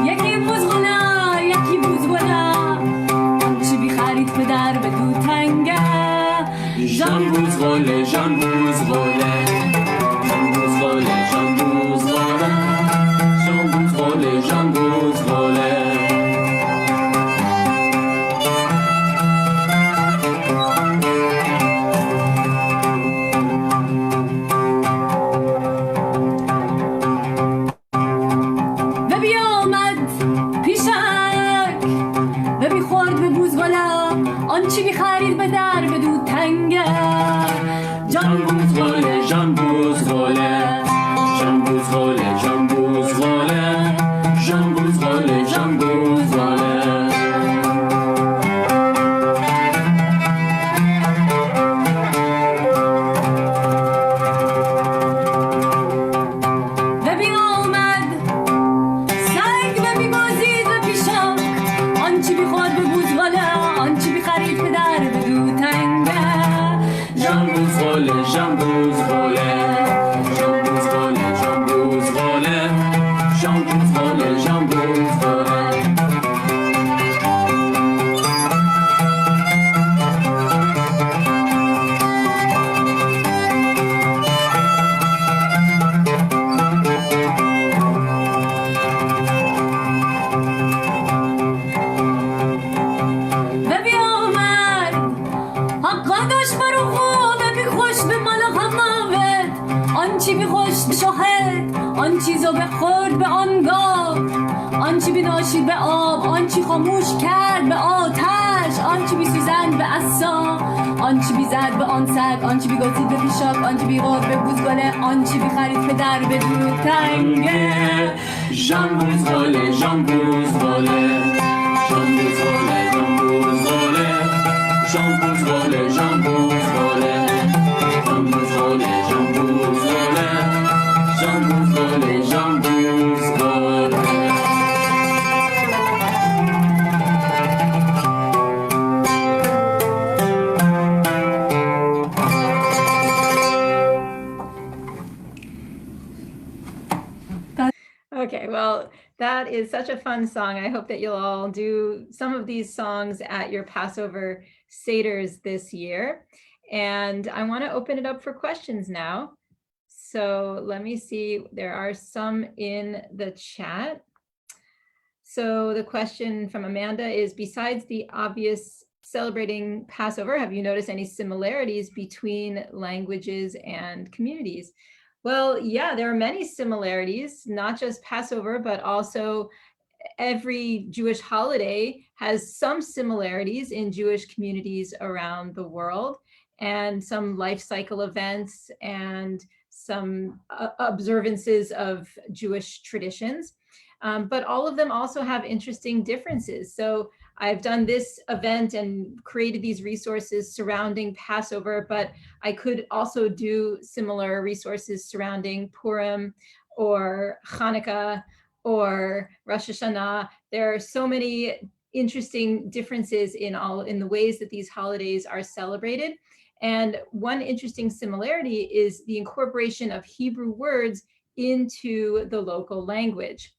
یکی بوزغلا یکی بوزغلا آنچه بی خرید به در به دو تنگه جان بوزغله جان بوزغله جان بوزغله جان بوزغله جان بوزغله جان بوزغله و بی آمد پیشک و بی خورد به بوزغلا آنچه بی خرید به در به دو تنگه جان بوزغله جان بوزغله جان بوزغله جان بوزغله جان بوزغله جان بوزغله و بی آمد سنگ و بی بازید و پیشم آنچه بی خورد به بوزغلا آنچه بی خرید به در به دو تنگه جان بوزغله جان بوزغله جان بوزغله جان بوزغله جان بوزغله جان بوزغله و بی آمد حقا داشت برو خوب و بی خوش به مال هماوت آنچی بی خوش به شاهد آن چیزو به خورد به آن گاو آنچی بی ناشید به آب آنچی خاموش کرد به آتش آنچی بی سوزن به عصا آنچی بی زد به آن سگ آنچی بی گزید به پیشاک آنچی بی خورد به بوزگله آنچی بی خرید پدر به دو تنگه جان بوزغله جان بوزغله جان بوزغله جان بوزغله جان بوزغله جان بوزغله جان بوزغله جان بوزغله جان بوزغله جان بوزغله Okay, well, that is such a fun song. I hope that you'll all do some of these songs at your Passover Seders this year. And I want to open it up for questions now. So let me see, there are some in the chat. So the question from Amanda is, besides the obvious celebrating Passover, have you noticed any similarities between languages and communities? Well, yeah, there are many similarities, not just Passover, but also every Jewish holiday has some similarities in Jewish communities around the world, and some life cycle events and some observances of Jewish traditions. But all of them also have interesting differences. So I've done this event and created these resources surrounding Passover, but I could also do similar resources surrounding Purim or Hanukkah or Rosh Hashanah. There are so many interesting differences in the ways that these holidays are celebrated. And one interesting similarity is the incorporation of Hebrew words into the local language.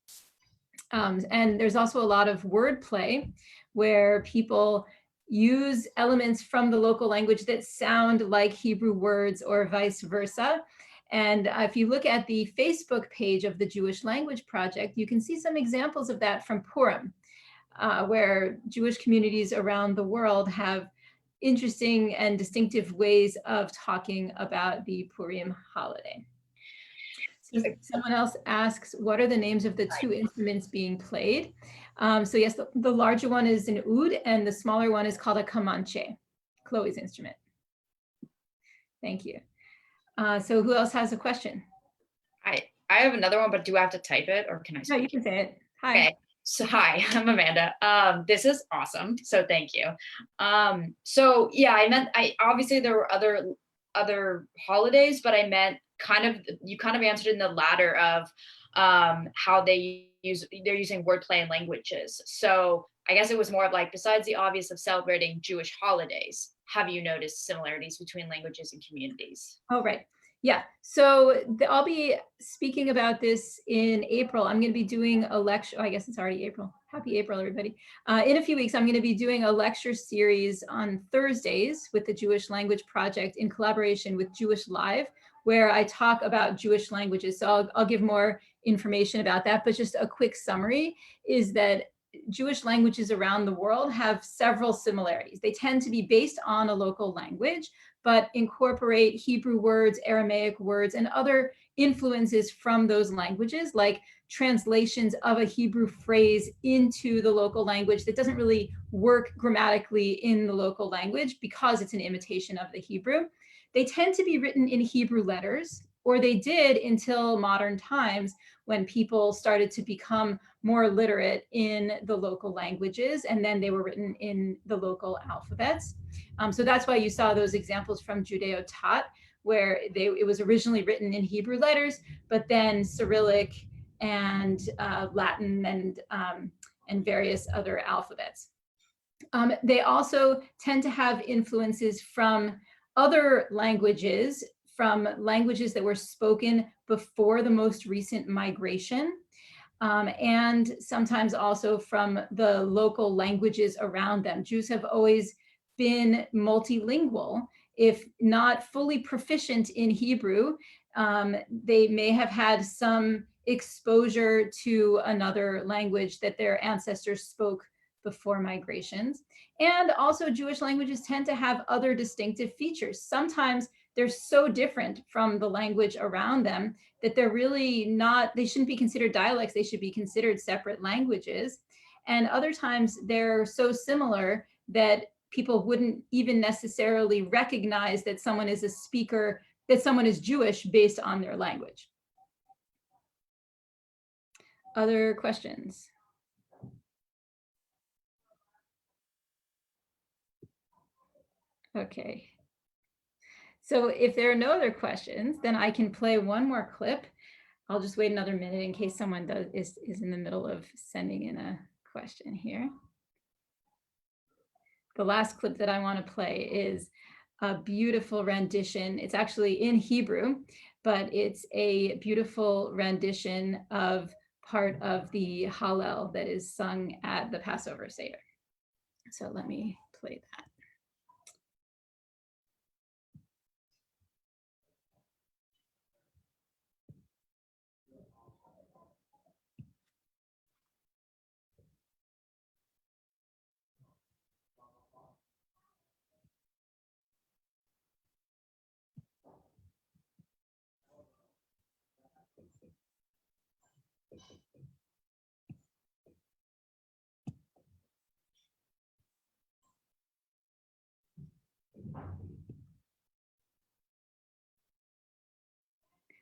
And there's also a lot of wordplay where people use elements from the local language that sound like Hebrew words or vice versa. And if you look at the Facebook page of the Jewish Language Project, you can see some examples of that from Purim, where Jewish communities around the world have interesting and distinctive ways of talking about the Purim holiday. So someone else asks, what are the names of the two instruments being played? So yes, the larger one is an oud and the smaller one is called a kamanche. Chloe's instrument. Thank you. So who else has a question? I have another one, but do I have to type it or can I No, speak? you can say it. Hi. Okay. So hi, I'm Amanda. This is awesome. So thank you. So yeah, I obviously there were other holidays, but I meant you kind of answered in the latter of how they're using wordplay and languages. So I guess it was more of like, besides the obvious of celebrating Jewish holidays, have you noticed similarities between languages and communities? Oh, right. Yeah. So I'll be speaking about this in April. I'm going to be doing a lecture. Oh, I guess it's already April. Happy April, everybody. In a few weeks, I'm going to be doing a lecture series on Thursdays with the Jewish Language Project in collaboration with Jewish Live, where I talk about Jewish languages. So I'll give more information about that. But just a quick summary is that Jewish languages around the world have several similarities. They tend to be based on a local language, but incorporate Hebrew words, Aramaic words, and other influences from those languages, like translations of a Hebrew phrase into the local language that doesn't really work grammatically in the local language because it's an imitation of the Hebrew. They tend to be written in Hebrew letters, or they did until modern times when people started to become more literate in the local languages, and then they were written in the local alphabets. So that's why you saw those examples from Judeo-Tat, where it was originally written in Hebrew letters, but then Cyrillic and Latin and various other alphabets. They also tend to have influences from other languages, from languages that were spoken before the most recent migration, and sometimes also from the local languages around them. Jews have always been multilingual. If not fully proficient in Hebrew, they may have had some exposure to another language that their ancestors spoke before migrations. And also Jewish languages tend to have other distinctive features. Sometimes they're so different from the language around them that they're really not, they shouldn't be considered dialects, they should be considered separate languages. And other times they're so similar that people wouldn't even necessarily recognize that someone is a speaker, that someone is Jewish based on their language. Other questions? Okay. So if there are no other questions, then I can play one more clip. I'll just wait another minute in case someone is in the middle of sending in a question here. The last clip that I want to play is a beautiful rendition. It's actually in Hebrew, but it's a beautiful rendition of part of the Hallel that is sung at the Passover Seder. So let me play that.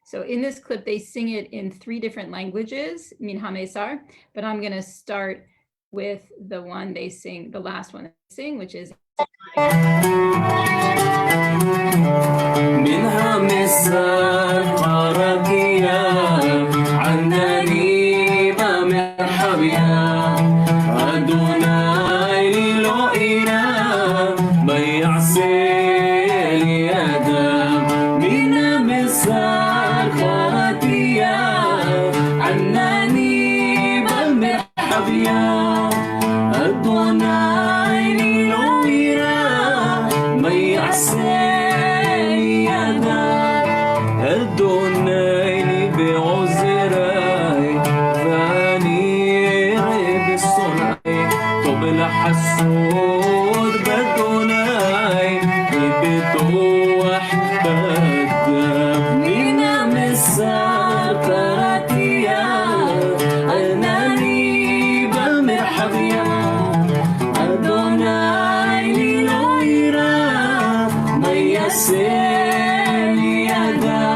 So in this clip, they sing it in 3 different languages, Min HaMesar, but I'm going to start with the one they sing, the last one they sing, which is من همسار قرقيا عناني بمرحبيا أدوناي لو إنا بيعسي اليدم من همسار قرقيا عناني بمرحبيا أدوناي لو إنا بيعسي أدوناي بعذراي فاني بالصنعي طب الحسود بدوناي بتوح بدم من مسار كراتيا أناني بالمرحبيا أدوناي للويرا يعسل يدا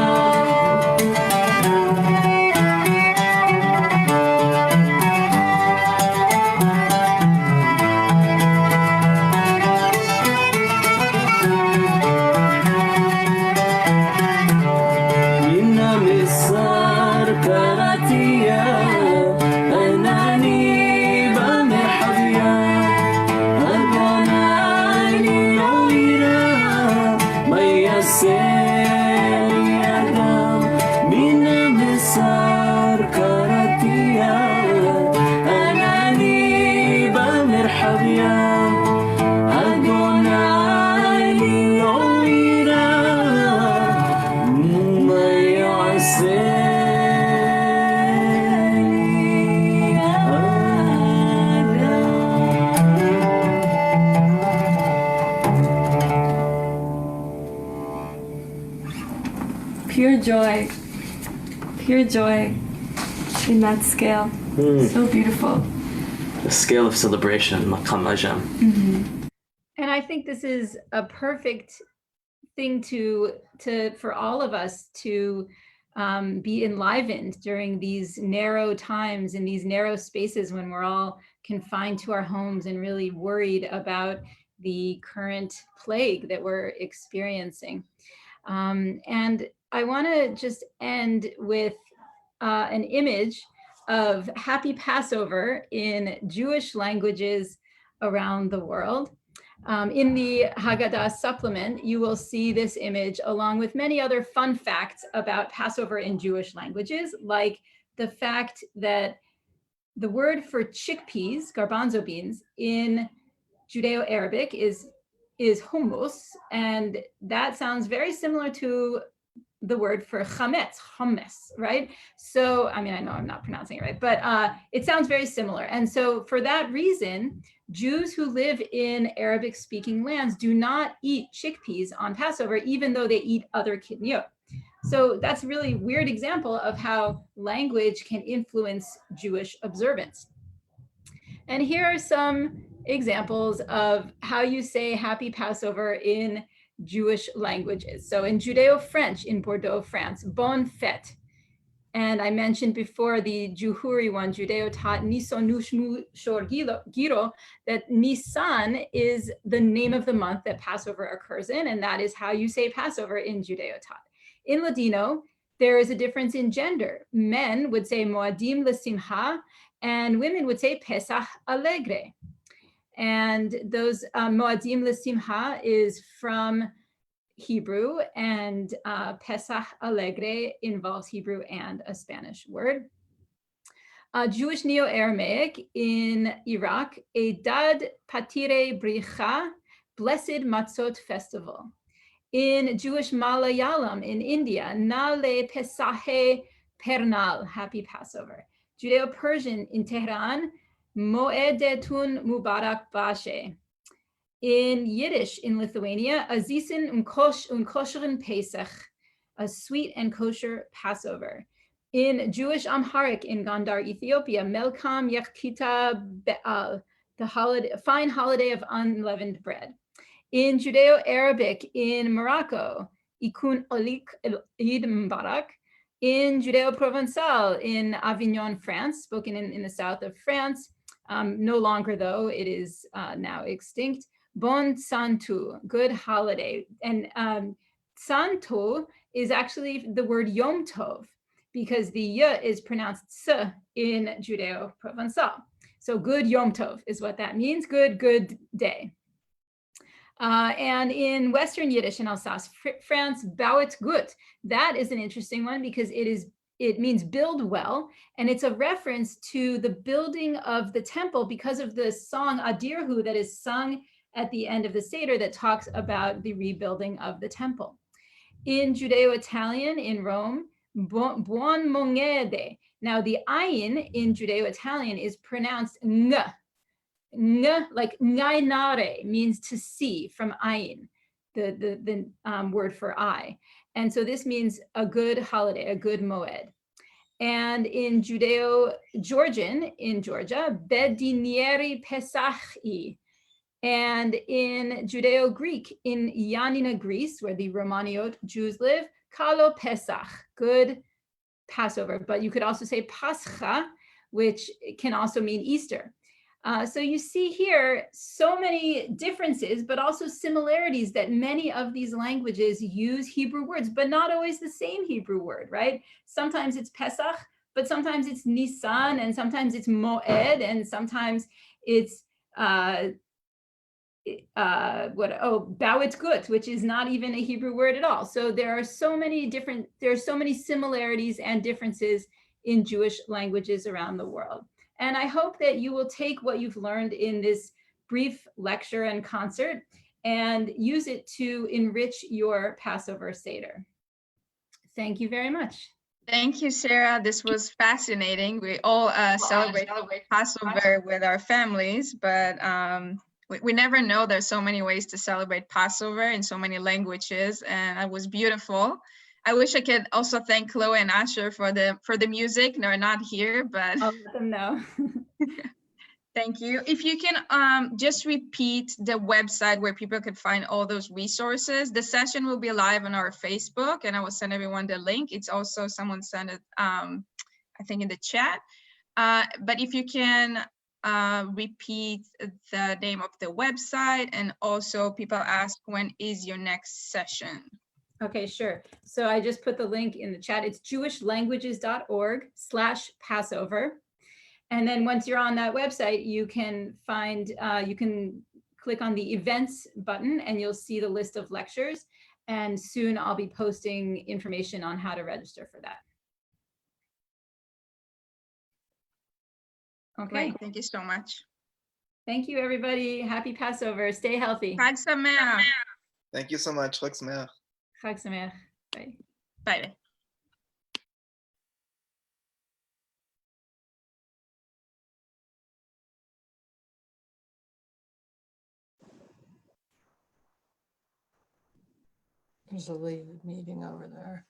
Pure joy in that scale. So beautiful. The scale of celebration, maqam ajam. And I think this is a perfect thing for all of us to be enlivened during these narrow times, in these narrow spaces when we're all confined to our homes and really worried about the current plague that we're experiencing. And I want to just end with an image of Happy Passover in Jewish languages around the world. In the Haggadah supplement, you will see this image along with many other fun facts about Passover in Jewish languages, like the fact that the word for chickpeas, garbanzo beans, in Judeo-Arabic is hummus, and that sounds very similar to the word for hummus, right? So, I mean, I know I'm not pronouncing it right, but it sounds very similar. And so for that reason, Jews who live in Arabic-speaking lands do not eat chickpeas on Passover, even though they eat other kidneyot. So that's a really weird example of how language can influence Jewish observance. And here are some examples of how you say Happy Passover in Jewish languages. So in Judeo-French in Bordeaux, France, Bonne Fête. And I mentioned before the Juhuri one, Judeo-Tat Nisonushmu Shor Giro, that Nisan is the name of the month that Passover occurs in, and that is how you say Passover in Judeo-Tat. In Ladino, there is a difference in gender. Men would say Moadim L'Simha, and women would say Pesach Alegre. And those Moadim L'Simha is from Hebrew, and Pesach Alegre involves Hebrew and a Spanish word. Jewish Neo-Aramaic in Iraq, Eidad Patire Bricha, Blessed Matzot Festival. In Jewish Malayalam in India, Nale Pesahe Pernal, Happy Passover. Judeo-Persian in Tehran, Moedetun Mubarak Bashe. In Yiddish in Lithuania, Azisen Unkosheren Pesach, a sweet and kosher Passover. In Jewish Amharic in Gondar, Ethiopia, Melkam Yakita Be'al, the fine holiday of unleavened bread. In Judeo-Arabic in Morocco, Ikun Olik Eid Mubarak. In Judeo-Provençal in Avignon, France, spoken in the south of France, no longer though, it is now extinct. Bon Santu, good holiday. And Santu is actually the word Yom Tov, because the Y is pronounced S in Judeo-Provençal. So good Yom Tov is what that means, good day. And in Western Yiddish in Alsace, France, Bauet gut. That is an interesting one because it means build well, and it's a reference to the building of the temple because of the song Adirhu that is sung at the end of the Seder that talks about the rebuilding of the temple. In Judeo-Italian in Rome, Buon Mongede. Now the ayin in Judeo-Italian is pronounced ng. Ng, like ngainare, means to see from ayin, the word for eye. And so this means a good holiday, a good moed. And in Judeo-Georgian in Georgia, Bedinieri Pesachi, And in Judeo-Greek, in Ioannina, Greece, where the Romaniot Jews live, Kalo Pesach, good Passover. But you could also say Pascha, which can also mean Easter. So you see here so many differences, but also similarities that many of these languages use Hebrew words, but not always the same Hebrew word, right? Sometimes it's Pesach, but sometimes it's Nisan, and sometimes it's Moed, and sometimes it's Bawit Gut, which is not even a Hebrew word at all. So there are so many similarities and differences in Jewish languages around the world. And I hope that you will take what you've learned in this brief lecture and concert and use it to enrich your Passover Seder. Thank you very much. Thank you, Sarah. This was fascinating. We all celebrate Passover with our families, but we never know there's so many ways to celebrate Passover in so many languages, and it was beautiful. I wish I could also thank Chloe and Asher for the music. They're not here, but I'll let them know. thank you. If you can just repeat the website where people could find all those resources. The session will be live on our Facebook, and I will send everyone the link. It's also someone sent it, I think, in the chat. But if you can repeat the name of the website, and also people ask, when is your next session? Okay, sure. So I just put the link in the chat. It's jewishlanguages.org/Passover. And then once you're on that website, you can find, you can click on the events button and you'll see the list of lectures. And soon I'll be posting information on how to register for that. Okay. Great. Thank you so much. Thank you, everybody. Happy Passover. Stay healthy. Chag Sameach. Thank you so much. Chag Sameach. Chag Sameach. Bye. Bye. There's a Levy meeting over there.